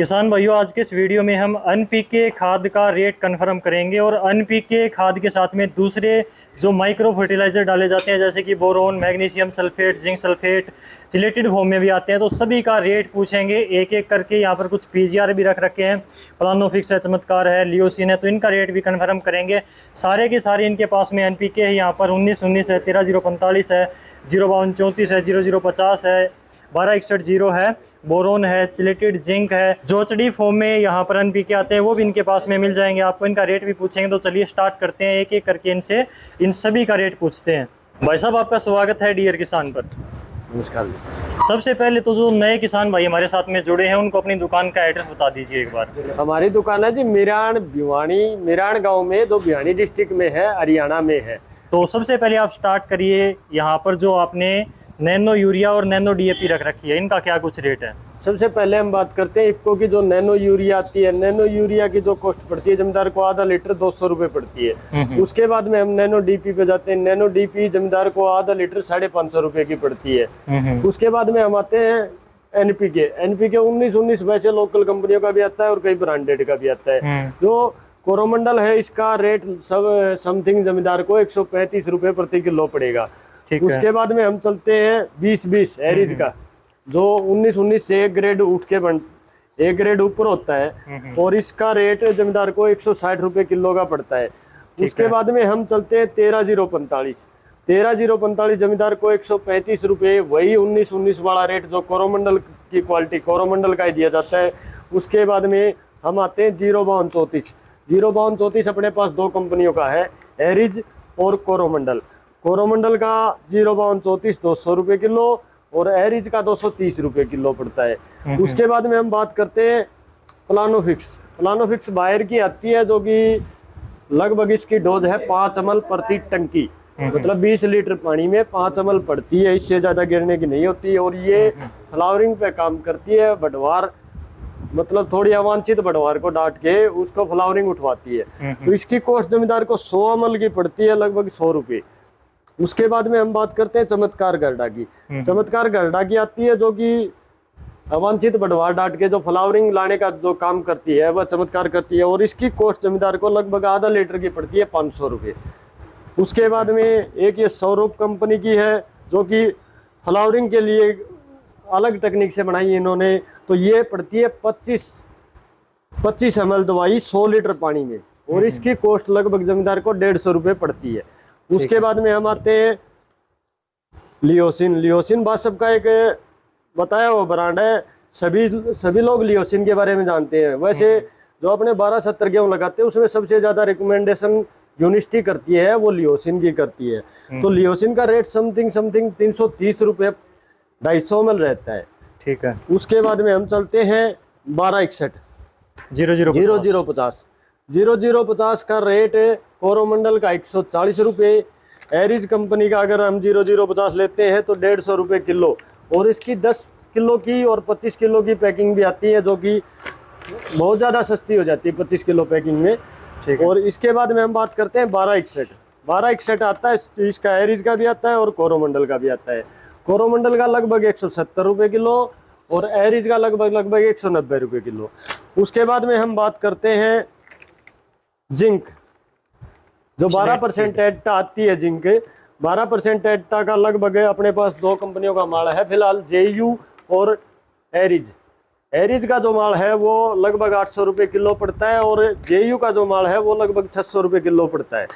किसान भाइयों, आज के इस वीडियो में हम एनपीके खाद का रेट कंफर्म करेंगे और एनपीके खाद के साथ में दूसरे जो माइक्रो फर्टिलाइजर डाले जाते हैं जैसे कि boron, magnesium sulphate, zinc sulphate, chelated form में भी आते हैं, तो सभी का रेट पूछेंगे एक एक करके। यहाँ पर कुछ पीजीआर भी रख रखे हैं, प्लानोफिक्स है, चमत्कार है, लियोसिन है, तो इनका रेट भी कंफर्म करेंगे। सारे के सारे इनके पास में एनपीके है। यहाँ पर 1919 है, 13045 है, 05234 है, 0050 है, 1261 है, बोरोन है, चिलेटेड जिंक है, जोचड़ी फॉर्म में यहाँ पर एनपीके आते हैं, वो भी इनके पास में मिल जाएंगे। आपको इनका रेट भी पूछेंगे। तो चलिए स्टार्ट करते हैं, एक एक करके इनसे इन सभी का रेट पूछते हैं। भाई साहब, आपका स्वागत है डियर किसान पर। नमस्कार। सबसे पहले तो जो नए किसान भाई हमारे साथ में जुड़े हैं उनको अपनी दुकान का एड्रेस बता दीजिए एक बार। हमारी दुकान है जी मिराण गांव में, जो भिवानी डिस्ट्रिक्ट में है, हरियाणा में है। तो सबसे पहले आप स्टार्ट करिए। यहाँ पर जो आपने नैनो यूरिया और नैनो डीएपी रख रखी है, इनका क्या कुछ रेट है? सबसे पहले हम बात करते हैं इफ्को की। जो नैनो यूरिया आती है, नैनो यूरिया की जो कॉस्ट पड़ती है जमींदार को आधा लीटर 200 रुपये पड़ती है। उसके बाद में हम नैनो डीपी पे जाते हैं। नैनो डीपी जमींदार को आधा लीटर 550 रुपये की पड़ती है। उसके बाद में हम आते हैं एनपीके। 1919 वैसे लोकल कंपनियों का भी आता है और कई ब्रांडेड का भी आता है। जो कोरोमंडल है, इसका रेट सब समथिंग जमींदार को 135 रुपये प्रति किलो पड़ेगा। उसके बाद में हम चलते हैं 20-20 एरिज का, जो 1919 से एक ग्रेड उठ के एक ग्रेड ऊपर होता है और इसका रेट जमींदार को 160 रुपये किलो का पड़ता है। उसके बाद में हम चलते हैं 13045। 13045 जमींदार को 135 रुपये, वही 1919 वाला रेट जो कोरोमंडल की क्वालिटी कोरोमंडल का ही दिया जाता है। उसके बाद में हम आते हैं 05234। 05234 अपने पास दो कंपनियों का है, एरिज और कोरोमंडल। कोरोमंडल का 05234 200 रुपये किलो और एरिज का 230 रुपये किलो पड़ता है। उसके बाद में हम बात करते हैं प्लानोफिक्स। प्लानोफिक्स बाहर की आती है, जो कि लगभग इसकी डोज है 5 ml प्रति टंकी, मतलब 20 लीटर पानी में 5 ml पड़ती है, इससे ज़्यादा गिरने की नहीं होती। और ये फ्लावरिंग पे काम करती है, बढ़वार मतलब थोड़ी अवांछित बढ़वार को डांट के उसको फ्लावरिंग उठवाती है। तो इसकी कॉस्ट जमींदार को 100 ml की पड़ती है, लगभग 100 रुपये। उसके बाद में हम बात करते हैं चमत्कार गरडा की। चमत्कार गरडा की आती है, जो कि अवांछित बढ़वार डांट के जो फ्लावरिंग लाने का जो काम करती है वह चमत्कार करती है, और इसकी कॉस्ट जमींदार को लगभग आधा लीटर की पड़ती है 500 रुपये। उसके बाद में एक ये सौरभ कंपनी की है, जो कि फ्लावरिंग के लिए अलग टेक्निक से बनाई इन्होंने। तो ये पड़ती है 25 ml दवाई 100 लीटर पानी में, और इसकी कॉस्ट लगभग जमींदार को 150 रुपये पड़ती है। उसके बाद में हम आते हैं लियोसिन। लियोसिन बासब का एक बताया हुआ ब्रांड है, सभी लोग लियोसिन के बारे में जानते हैं। वैसे जो अपने 1270 गेहूँ लगाते हैं उसमें सबसे ज़्यादा रिकमेंडेशन यूनिवर्सिटी करती है, वो लियोसिन की करती है। तो लियोसिन का रेट समथिंग 330 रुपये 250 ml रहता है। ठीक है। उसके बाद में हम चलते हैं 1261 0050। 0050 का रेट कोरोमंडल का 140 रुपये। एरिज कंपनी का अगर हम 0050 लेते हैं तो 150 रुपये किलो, और इसकी 10 किलो की और 25 किलो की पैकिंग भी आती है, जो कि बहुत ज़्यादा सस्ती हो जाती है 25 किलो पैकिंग में। और इसके बाद में हम बात करते हैं 1261। 1261 आता है, इसका एरिज का भी आता है और कोरोमंडल का भी आता है। कोरोमंडल का लगभग 170 रुपये किलो और एरिज का लगभग 190 रुपये किलो। उसके बाद में हम बात करते हैं जिंक, जो 12% एट्टा आती है। जिंक 12% एट्टा का लगभग अपने पास दो कंपनियों का माल है फिलहाल, जेयू और एरिज। एरिज का जो माल है वो लगभग 800 रुपये किलो पड़ता है, और जेयू का जो माल है वो लगभग 600 रुपये किलो पड़ता है।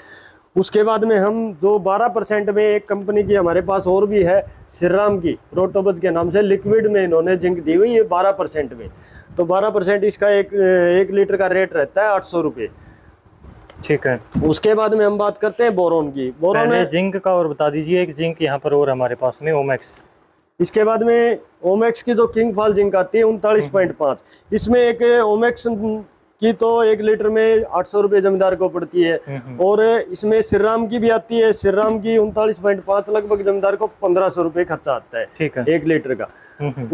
उसके बाद में हम जो 12% में एक कंपनी की हमारे पास और भी है, श्रीराम की, प्रोटोबज के नाम से, लिक्विड में इन्होंने जिंक दी हुई है 12% में। तो 12% इसका एक लीटर का रेट रहता है 800 रुपये। ठीक है। उसके बाद में हम बात करते हैं बोरोन की। बोरोन है जिंक का और बता दीजिए। एक जिंक यहाँ पर और हमारे पास में ओमेक्स। इसके बाद में ओमेक्स की जो किंग फॉल जिंक आती है 39.5। इसमें एक ओमेक्स की तो 1 लीटर में 800 रुपये जमींदार को पड़ती है, और इसमें श्रीराम की भी आती है। श्रीराम की 39.5, लगभग जमींदार को 1500 रुपये खर्चा आता है। ठीक है, 1 लीटर का।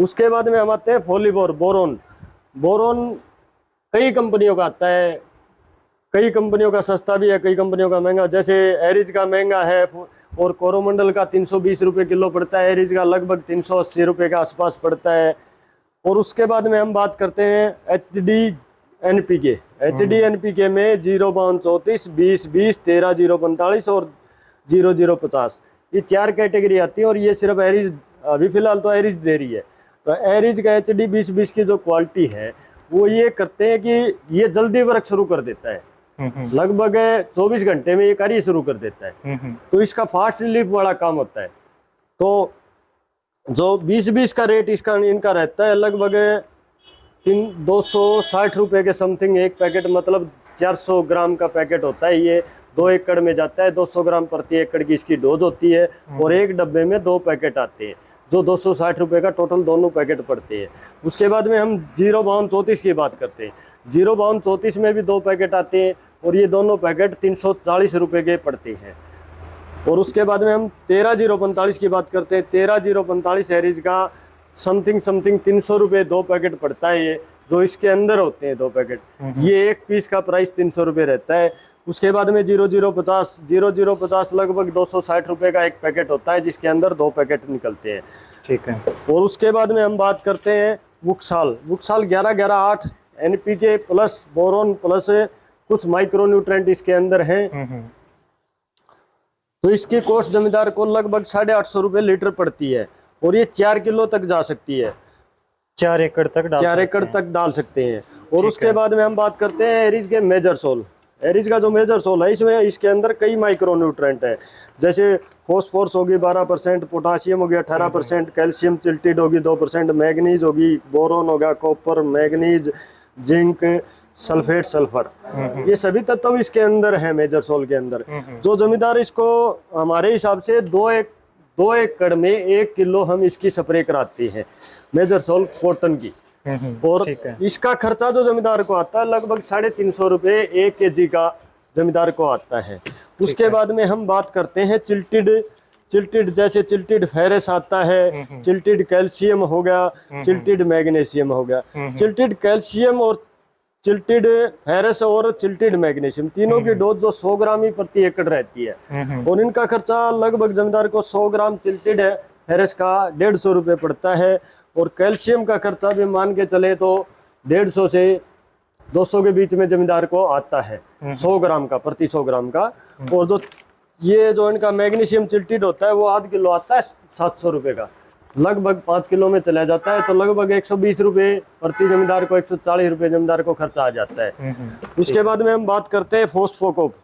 उसके बाद में हम आते हैं फोलीबोर। बोरोन कई कंपनियों का आता है, कई कंपनियों का सस्ता भी है, कई कंपनियों का महंगा। जैसे एरिज का महंगा है और कोरोमंडल का 320 रुपये किलो पड़ता है। एरिज का लगभग 380 रुपये के आसपास पड़ता है। और उसके बाद में हम बात करते हैं HD NPK। HD NPK में 0/34, 20/20, 13/045 और 0/050 ये 4 कैटेगरी आती है। और ये सिर्फ एरिज अभी फिलहाल तो एरिज दे रही है। तो एरिज का HD 20/20 की जो क्वालिटी है वो ये करते हैं कि ये जल्दी वर्क शुरू कर देता है, लगभग 24 घंटे में ये कार्य शुरू कर देता है। तो इसका फास्ट रिलीफ वाला काम होता है। तो जो 20/20 का रेट इसका इनका रहता है लगभग 260 रुपये के समथिंग एक पैकेट, मतलब 400 ग्राम का पैकेट होता है। ये 2 एकड़ में जाता है, 200 ग्राम प्रति एकड़ की इसकी डोज होती है। और एक डब्बे में 2 पैकेट आते हैं, जो 260 रुपये का टोटल दोनों पैकेट पड़ते हैं। उसके बाद में हम 0/34 की बात करते हैं। 0/34 में भी 2 पैकेट आते हैं और ये दोनों पैकेट 340 रुपये के पड़ते हैं। और उसके बाद में हम 13/045 की बात करते हैं। 13/045 एरिज का समथिंग 300 रुपये 2 पैकेट पड़ता है। ये जो इसके अंदर होते हैं 2 पैकेट, ये एक पीस का प्राइस 300 रुपये रहता है। उसके बाद में 0/050 लगभग 260 रुपये का एक पैकेट होता है, जिसके अंदर 2 पैकेट निकलते हैं। ठीक है। और उसके बाद में हम बात करते हैं वुक्साल 11-11-8 NPK प्लस बोरोन प्लस कुछ माइक्रो न्यूट्रेंट इसके अंदर हैं। तो इसकी कॉस्ट जमींदार को लगभग 850 रुपये लीटर पड़ती है। और ये 4 किलो तक जा सकती है, 4 एकड़ तक डाल सकते हैं। और उसके बाद में हम बात करते हैं एरिज के मेजर सोल। एरिज का जो मेजर सोल है इसमें इसके अंदर कई माइक्रो न्यूट्रेंट है, जैसे फॉस्फोरस होगी 12%, पोटाशियम हो गया 18%, कैल्शियम चिल्टेड होगी 2%, मैग्नीज होगी, बोरोन होगा, copper, manganese, zinc, sulphate, sulphur, ये सभी तत्व इसके अंदर हैं मेजर सोल के अंदर। जो जमींदार इसको हमारे हिसाब से 2 एकड़ में 1 किलो हम इसकी स्प्रे कराते हैं मेजर सोल कॉटन की। और इसका खर्चा जो जमींदार को आता है लगभग 350 रुपये 1 kg का जमींदार को आता है। उसके बाद में हम बात करते हैं चिल्टेड, जैसे चिल्टेड फेरस आता है, चिल्टेड कैल्शियम हो गया, चिल्टेड मैग्नीशियम हो गया। चिल्टेड कैल्शियम और चिल्टेड फेरस और चिल्टेड मैग्नीशियम तीनों की डोज जो 100 ग्राम ही प्रति एकड़ रहती है। और इनका खर्चा लगभग जमींदार को 100 ग्राम चिल्टेड फेरस का 150 रुपये पड़ता है। और कैल्शियम का खर्चा भी मान के चले तो 150 से 200 के बीच में जमींदार को आता है 100 ग्राम का, प्रति 100 ग्राम का। और जो इनका मैग्नीशियम चिल्टेड होता है वो आध किलो आता है 700 रुपये का, लगभग 5 किलो में चला जाता है। तो लगभग 120 रुपये प्रति जमींदार को, 140 रुपये जमींदार को खर्चा आ जाता है। उसके बाद में हम बात करते हैं फॉस्फोकोप।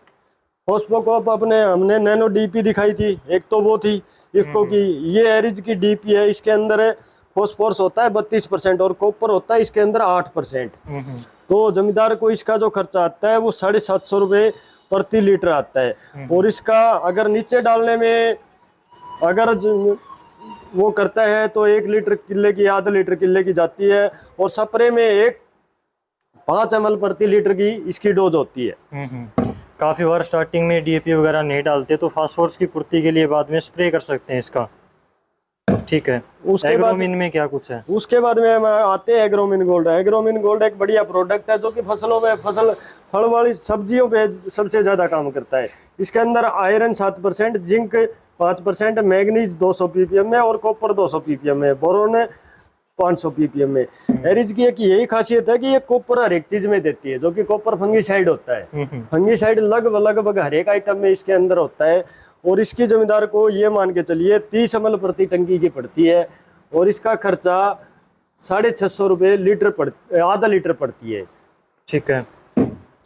हमने नैनो DP दिखाई थी, एक तो वो थी इफ्को की। ये एरिज की DP है, इसके अंदर फॉस्फोरस होता है 32% और कॉपर होता है इसके अंदर 8%। तो जमींदार को इसका जो खर्चा आता है वो 750 रुपये प्रति लीटर आता है। और इसका अगर नीचे डालने में अगर वो करता है तो 1 लीटर किले की, आधा लीटर किले की जाती है। और स्प्रे में 5 ml प्रति लीटर की इसकी डोज होती है। काफी बार स्टार्टिंग में DAP वगैरह नहीं डालते तो फास्फोरस की पूर्ति के लिए बाद में स्प्रे कर सकते हैं इसका। ठीक है। उसके एग्रोमिन में क्या कुछ है? उसके बाद में हम आते हैं एग्रोमिन गोल्ड। एग्रोमिन गोल्ड एक बढ़िया प्रोडक्ट है जो कि फसलों में फल वाली सब्जियों पे सबसे ज्यादा काम करता है। इसके अंदर आयरन 7%, जिंक 5%, मैग्नीज 200 ppm में और कॉपर 200 ppm में, बोरोन 500 ppm में। एरिज की एक यही खासियत है कि ये कॉपर हर एक चीज में देती है, जो कि कॉपर फंगीसाइड होता है। फंगीसाइड लगभग हर एक आइटम में इसके अंदर होता है। और इसकी जमींदार को ये मान के चलिए 30 ml प्रति टंकी की पड़ती है। और इसका खर्चा 650 रुपये आधा लीटर पड़ती है। ठीक है।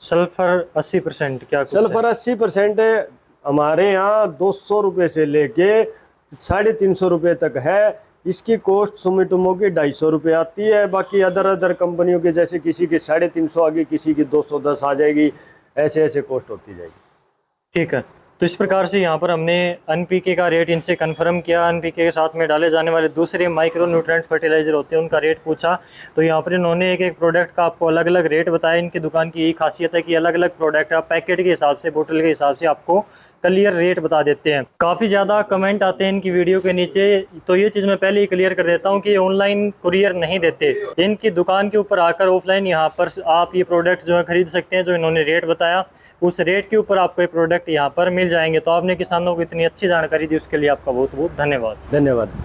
सल्फर 80% क्या? सल्फर 80% हमारे यहाँ 200 रुपये से लेके 350 रुपये तक है। इसकी कॉस्ट सुमिटोमो की 250 रुपये आती है। बाकी अदर कंपनियों के जैसे किसी की 350 आ गई, किसी की 210 आ जाएगी, ऐसे कॉस्ट होती जाएगी। ठीक है। तो इस प्रकार से यहाँ पर हमने NPK का रेट इनसे कंफर्म किया। NPK के साथ में डाले जाने वाले दूसरे माइक्रो न्यूट्रेंट फर्टिलाइजर होते हैं उनका रेट पूछा। तो यहाँ पर इन्होंने एक प्रोडक्ट का आपको अलग अलग रेट बताया। इनकी दुकान की यही खासियत है कि अलग अलग प्रोडक्ट आप पैकेट के हिसाब से, बोतल के हिसाब से आपको क्लियर रेट बता देते हैं। काफ़ी ज़्यादा कमेंट आते हैं इनकी वीडियो के नीचे, तो ये चीज़ मैं पहले ही क्लियर कर देता हूँ कि ऑनलाइन कुरियर नहीं देते। इनकी दुकान के ऊपर आकर ऑफलाइन यहाँ पर आप ये प्रोडक्ट जो है खरीद सकते हैं। जो इन्होंने रेट बताया उस रेट के ऊपर आपको ये प्रोडक्ट यहाँ पर मिल जाएंगे। तो आपने किसानों को इतनी अच्छी जानकारी दी उसके लिए आपका बहुत बहुत धन्यवाद।